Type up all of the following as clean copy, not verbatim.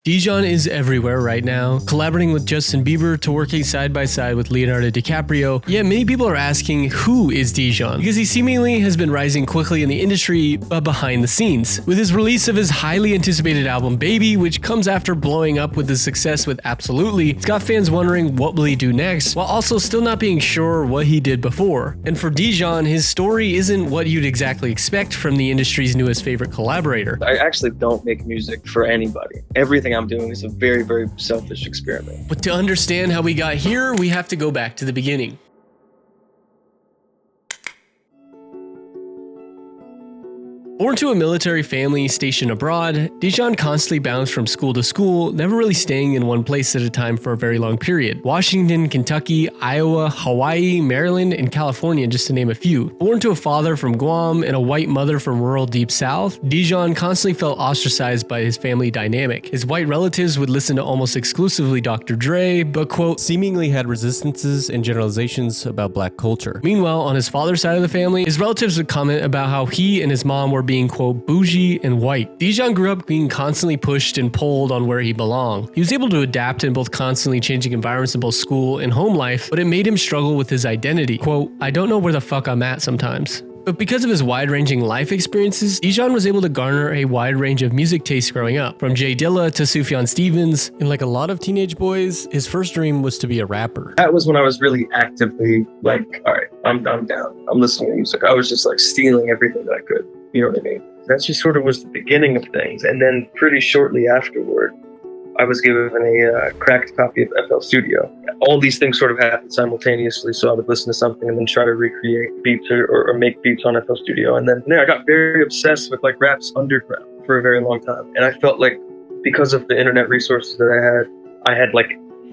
Dijon is everywhere right now, collaborating with Justin Bieber to working side by side with Leonardo DiCaprio. Yet many people are asking, who is Dijon? Because he seemingly has been rising quickly in the industry, but behind the scenes. With his release of his highly anticipated album Baby, which comes after blowing up with his success with Absolutely, it's got fans wondering what will he do next, while also still not being sure what he did before. And for Dijon, his story isn't what you'd exactly expect from the industry's newest favorite collaborator. I actually don't make music for anybody. Everything I'm doing is a very, very selfish experiment. But to understand how we got here, we have to go back to the beginning. Born to a military family stationed abroad, Dijon constantly bounced from school to school, never really staying in one place at a time for a very long period. Washington, Kentucky, Iowa, Hawaii, Maryland, and California, just to name a few. Born to a father from Guam and a white mother from rural Deep South, Dijon constantly felt ostracized by his family dynamic. His white relatives would listen to almost exclusively Dr. Dre, but quote, seemingly had resistances and generalizations about black culture. Meanwhile, on his father's side of the family, his relatives would comment about how he and his mom were being, quote, bougie and white. Dijon grew up being constantly pushed and pulled on where he belonged. He was able to adapt in both constantly changing environments in both school and home life, but it made him struggle with his identity. Quote, I don't know where the fuck I'm at sometimes. But because of his wide-ranging life experiences, Dijon was able to garner a wide range of music tastes growing up, from Jay Dilla to Sufjan Stevens. And like a lot of teenage boys, his first dream was to be a rapper. That was when I was really actively like, all right, I'm down. I'm listening to music. I was just like stealing everything that I could. You know what I mean? That just sort of was the beginning of things. And then pretty shortly afterward, I was given a cracked copy of FL Studio. All these things sort of happened simultaneously, so I would listen to something and then try to recreate beats or make beats on FL Studio. And then I got very obsessed with like rap's underground for a very long time. And I felt like because of the internet resources that I had like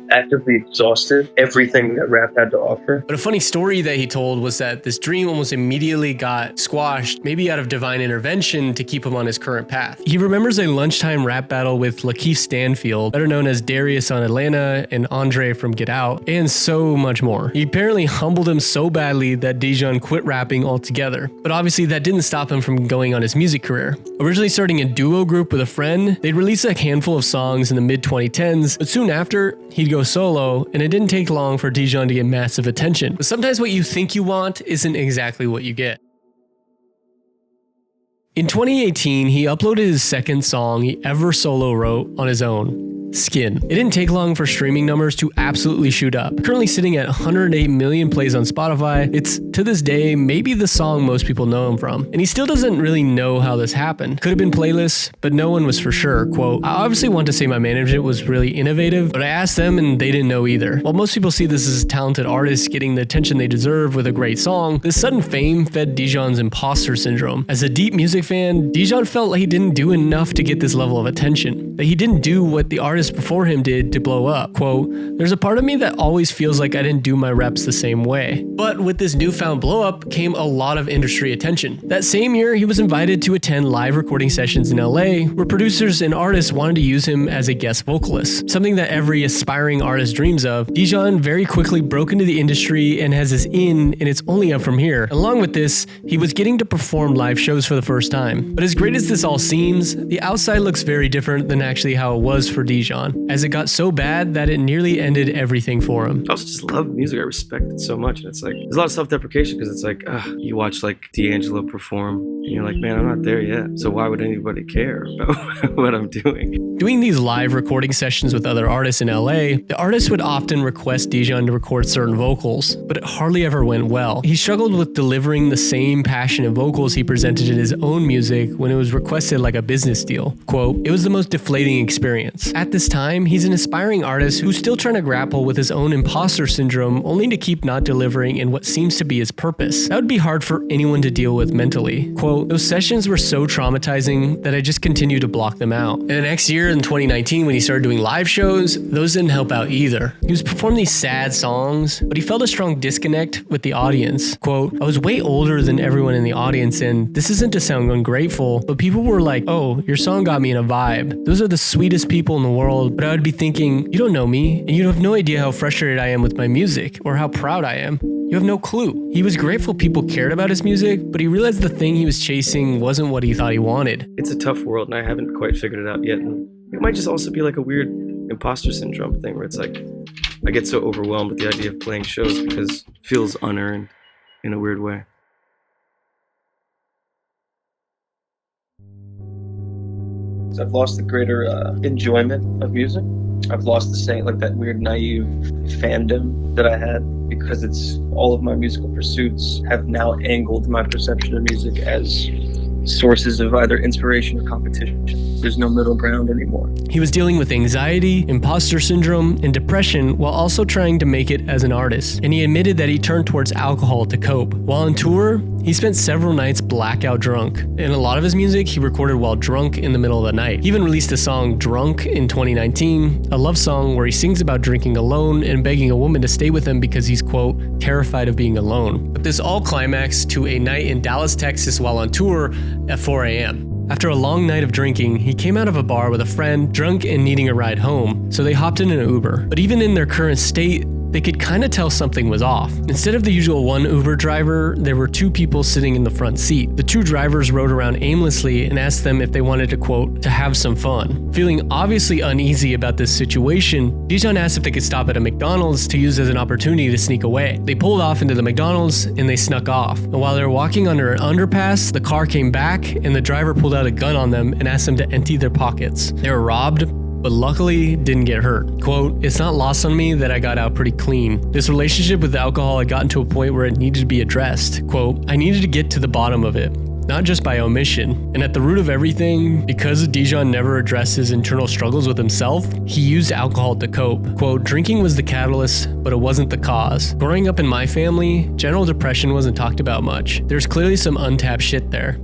actively exhausted everything that rap had to offer. But a funny story that he told was that this dream almost immediately got squashed, maybe out of divine intervention to keep him on his current path. He remembers a lunchtime rap battle with Lakeith Stanfield, better known as Darius on Atlanta and Andre from Get Out, and so much more. He apparently humbled him so badly that Dijon quit rapping altogether. But obviously that didn't stop him from going on his music career. Originally starting a duo group with a friend, they'd release a handful of songs in the mid-2010s, but soon after, he'd go solo, and it didn't take long for Dijon to get massive attention. But sometimes what you think you want isn't exactly what you get. In 2018, he uploaded his second song he ever solo wrote on his own, Skin. It didn't take long for streaming numbers to absolutely shoot up. Currently sitting at 108 million plays on Spotify, it's to this day maybe the song most people know him from. And he still doesn't really know how this happened. Could have been playlists, but no one was for sure. Quote, I obviously want to say my management was really innovative, but I asked them and they didn't know either. While most people see this as talented artists getting the attention they deserve with a great song, this sudden fame fed Dijon's imposter syndrome. As a deep music fan, Dijon felt like he didn't do enough to get this level of attention. That he didn't do what the artists before him did to blow up. Quote, there's a part of me that always feels like I didn't do my reps the same way. But with this newfound blow up came a lot of industry attention. That same year, he was invited to attend live recording sessions in LA, where producers and artists wanted to use him as a guest vocalist, something that every aspiring artist dreams of. Dijon very quickly broke into the industry and has his in, and it's only up from here. Along with this, he was getting to perform live shows for the first time. But as great as this all seems, the outside looks very different than actually how it was for Dijon, as it got so bad that it nearly ended everything for him. I also just love music. I respect it so much. And it's like, there's a lot of self-deprecation because it's like, you watch like D'Angelo perform and you're like, man, I'm not there yet. So why would anybody care about what I'm doing? Doing these live recording sessions with other artists in LA, the artists would often request Dijon to record certain vocals, but it hardly ever went well. He struggled with delivering the same passionate vocals he presented in his own music when it was requested like a business deal. Quote, it was the most deflating experience. At this time, he's an aspiring artist who's still trying to grapple with his own imposter syndrome, only to keep not delivering in what seems to be his purpose. That would be hard for anyone to deal with mentally. Quote, those sessions were so traumatizing that I just continued to block them out. And the next year in 2019, when he started doing live shows, those didn't help out either. He was performing these sad songs, but he felt a strong disconnect with the audience. Quote, I was way older than everyone in the audience, and this isn't to sound ungrateful, but people were like, oh, your song got me in a vibe. Those are the sweetest people in the world, but I would be thinking, you don't know me, and you have no idea how frustrated I am with my music, or how proud I am. You have no clue. He was grateful people cared about his music, but he realized the thing he was chasing wasn't what he thought he wanted. It's a tough world, and I haven't quite figured it out yet. And it might just also be like a weird imposter syndrome thing where it's like I get so overwhelmed with the idea of playing shows because it feels unearned in a weird way. I've lost the greater enjoyment of music. I've lost the same, like that weird naive fandom that I had, because it's all of my musical pursuits have now angled my perception of music as sources of either inspiration or competition. There's no middle ground anymore. He was dealing with anxiety, imposter syndrome, and depression while also trying to make it as an artist, and he admitted that he turned towards alcohol to cope. While on tour, he spent several nights blackout drunk, and a lot of his music he recorded while drunk in the middle of the night. He even released a song, Drunk, in 2019, a love song where he sings about drinking alone and begging a woman to stay with him because he's, quote, terrified of being alone. But this all climaxed to a night in Dallas, Texas while on tour at 4 a.m. After a long night of drinking, he came out of a bar with a friend, drunk and needing a ride home, so they hopped in an Uber. But even in their current state, they could kind of tell something was off. Instead of the usual one Uber driver, there were two people sitting in the front seat. The two drivers rode around aimlessly and asked them if they wanted to, quote, to have some fun. Feeling obviously uneasy about this situation, Dijon asked if they could stop at a McDonald's to use as an opportunity to sneak away. They pulled off into the McDonald's and they snuck off. And while they were walking under an underpass, the car came back and the driver pulled out a gun on them and asked them to empty their pockets. They were robbed, but luckily didn't get hurt. Quote, it's not lost on me that I got out pretty clean. This relationship with alcohol had gotten to a point where it needed to be addressed. Quote, I needed to get to the bottom of it, not just by omission. And at the root of everything, because Dijon never addressed his internal struggles with himself, he used alcohol to cope. Quote, drinking was the catalyst, but it wasn't the cause. Growing up in my family, general depression wasn't talked about much. There's clearly some untapped shit there.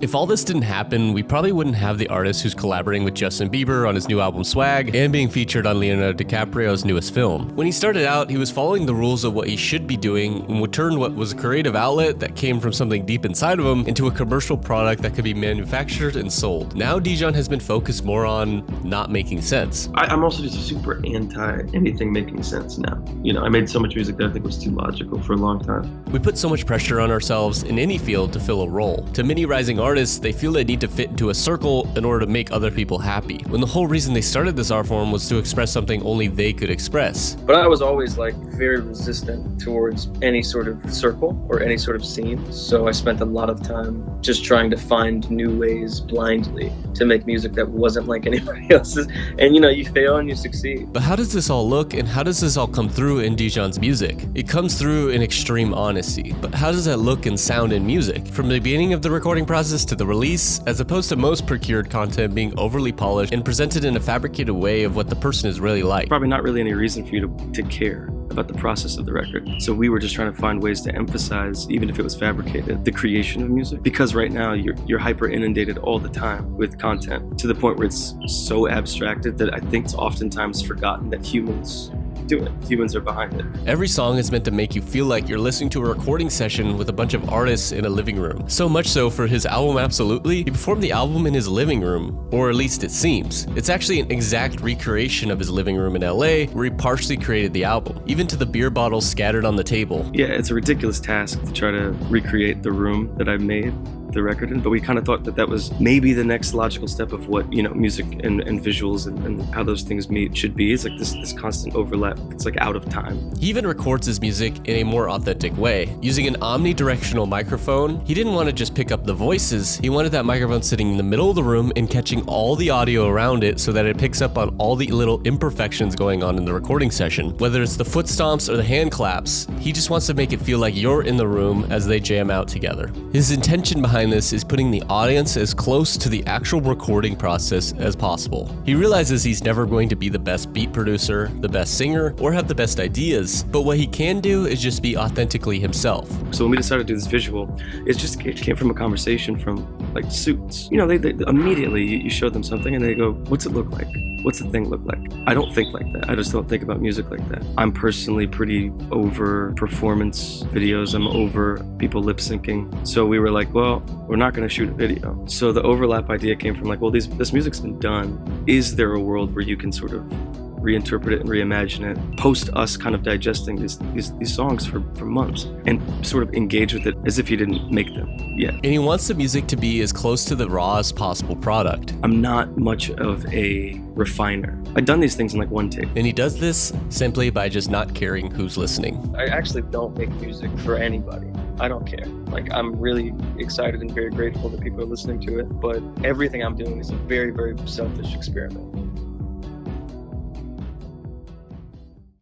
If all this didn't happen, we probably wouldn't have the artist who's collaborating with Justin Bieber on his new album Swag and being featured on Leonardo DiCaprio's newest film. When he started out, he was following the rules of what he should be doing and would turn what was a creative outlet that came from something deep inside of him into a commercial product that could be manufactured and sold. Now Dijon has been focused more on not making sense. I'm also just super anti anything making sense now. You know, I made so much music that I think was too logical for a long time. We put so much pressure on ourselves in any field to fill a role. To many rising artists, they feel they need to fit into a circle in order to make other people happy, when the whole reason they started this art form was to express something only they could express. But I was always like very resistant towards any sort of circle or any sort of scene. So I spent a lot of time just trying to find new ways blindly to make music that wasn't like anybody else's. And you know, you fail and you succeed. But how does this all look, and how does this all come through in Dijon's music? It comes through in extreme honesty. But how does that look and sound in music? From the beginning of the recording process to the release, as opposed to most procured content being overly polished and presented in a fabricated way of what the person is really like. Probably not really any reason for you to care about the process of the record. So we were just trying to find ways to emphasize, even if it was fabricated, the creation of music. Because right now you're hyper inundated all the time with content to the point where it's so abstracted that I think it's oftentimes forgotten that humans do it. Humans are behind it. Every song is meant to make you feel like you're listening to a recording session with a bunch of artists in a living room. So much so for his album Absolutely, he performed the album in his living room, or at least it seems. It's actually an exact recreation of his living room in LA, where he partially created the album, even to the beer bottles scattered on the table. Yeah, it's a ridiculous task to try to recreate the room that I made the record in, but we kind of thought that was maybe the next logical step of what, you know, music and visuals and how those things meet should be. It's like this constant overlap. It's like out of time. He even records his music in a more authentic way. Using an omnidirectional microphone, he didn't want to just pick up the voices, he wanted that microphone sitting in the middle of the room and catching all the audio around it so that it picks up on all the little imperfections going on in the recording session. Whether it's the foot stomps or the hand claps, he just wants to make it feel like you're in the room as they jam out together. His intention behind this is putting the audience as close to the actual recording process as possible. He realizes he's never going to be the best beat producer, the best singer, or have the best ideas, but what he can do is just be authentically himself. So when we decided to do this visual, it came from a conversation from like Suits. You know, they immediately you showed them something and they go, what's it look like? What's the thing look like? I don't think like that. I just don't think about music like that. I'm personally pretty over performance videos. I'm over people lip syncing. So we were like, well, we're not going to shoot a video. So the overlap idea came from like, well, this music's been done. Is there a world where you can sort of reinterpret it and reimagine it, post us kind of digesting these songs for months, and sort of engage with it as if he didn't make them yet. And he wants the music to be as close to the rawest possible product. I'm not much of a refiner. I've done these things in like one take. And he does this simply by just not caring who's listening. I actually don't make music for anybody. I don't care. Like, I'm really excited and very grateful that people are listening to it, but everything I'm doing is a very, very selfish experiment.